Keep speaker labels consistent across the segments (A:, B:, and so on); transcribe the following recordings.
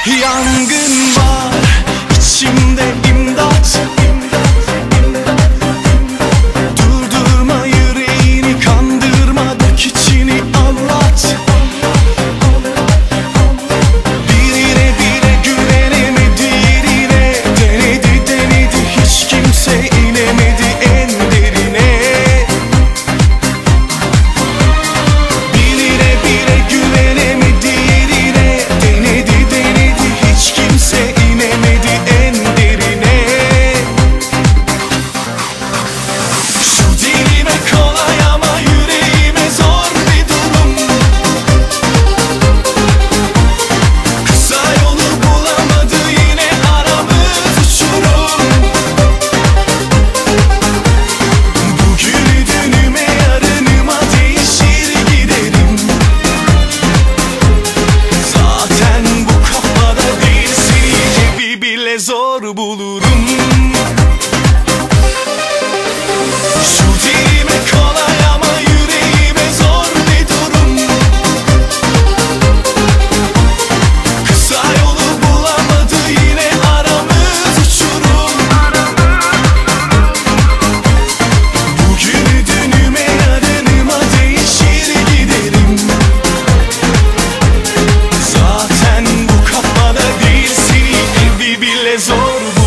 A: Yangın var içimde, imdat. Durdurma yüreğini, kandırma, dök içini, anlat. Birine bile güvenemedi, yerine denedi denedi, hiç kimse inemedi en derine. Birine bile güvenemedi, yerine denedi denedi, hiç kimse inemedi en derine. Şu dilime kolay ama yüreğime zor bir durum. Kısa yolu bulamadı, yine aramız uçurum. Bugünü dünüme, yarınıma değişir giderim. Zaten bu kafada değilsin, evi bile zor bulurum. Şu dilime kolay ama yüreğime zor bir durum. Kısa yolu bulamadı, yine aramız uçurum. Bugünü dünüme, yarınıma değişir giderim. Zaten bu kafada değilsin, evi bile zor bulurum.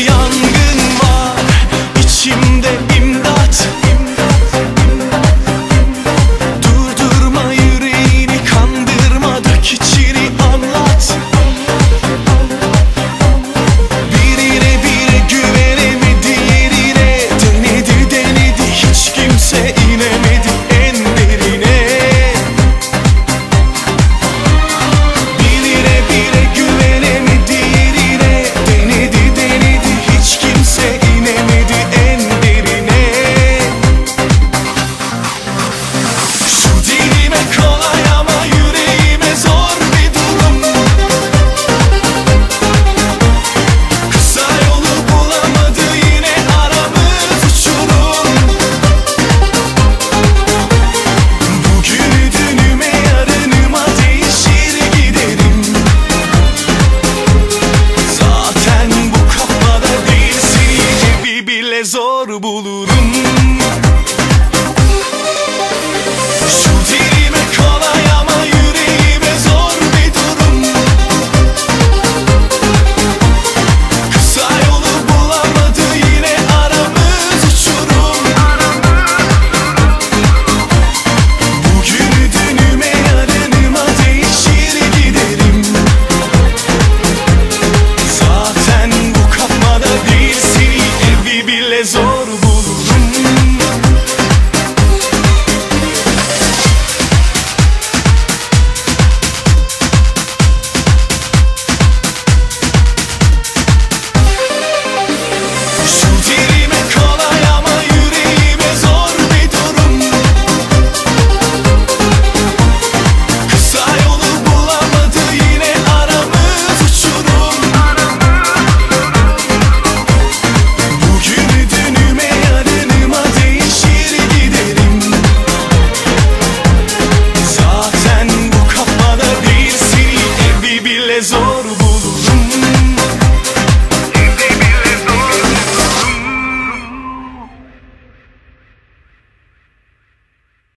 A: Yangın var içimde, imdat. Durdurma yüreğini, kandırma, dök içini, anlat. Birine bile güvenemedi, yerine denedi denedi, hiç kimse inemedi en derine. Birine bile güvenemedi, yerine denedi denedi, hiç kimse inemedi en derine. Şu dilime kolay ama yüreğime zor bir durum. Kısa yolu bulamadı, yine aramız uçurum. Bugünü dünüme, yarınıma değişir giderim. Zaten bu kafada değilsin, evi bile zor bulurum. Şu dilime kolay ama yüreğime zor bir durum. Kısa yolu bulamadı, yine aramız uçurum. Bugünü dünüme, yarınıma değişir giderim. Zaten bu kafada değilsin, evi bile zor bulurum. Şu dilime kolay ama yüreğime zor bir durum. Kısa yolu bulamadı, yine aramız uçurum. Bugünü dünüme, yarınıma değişir giderim. Zaten bu kafada değilsin, evi bile zor bulurum.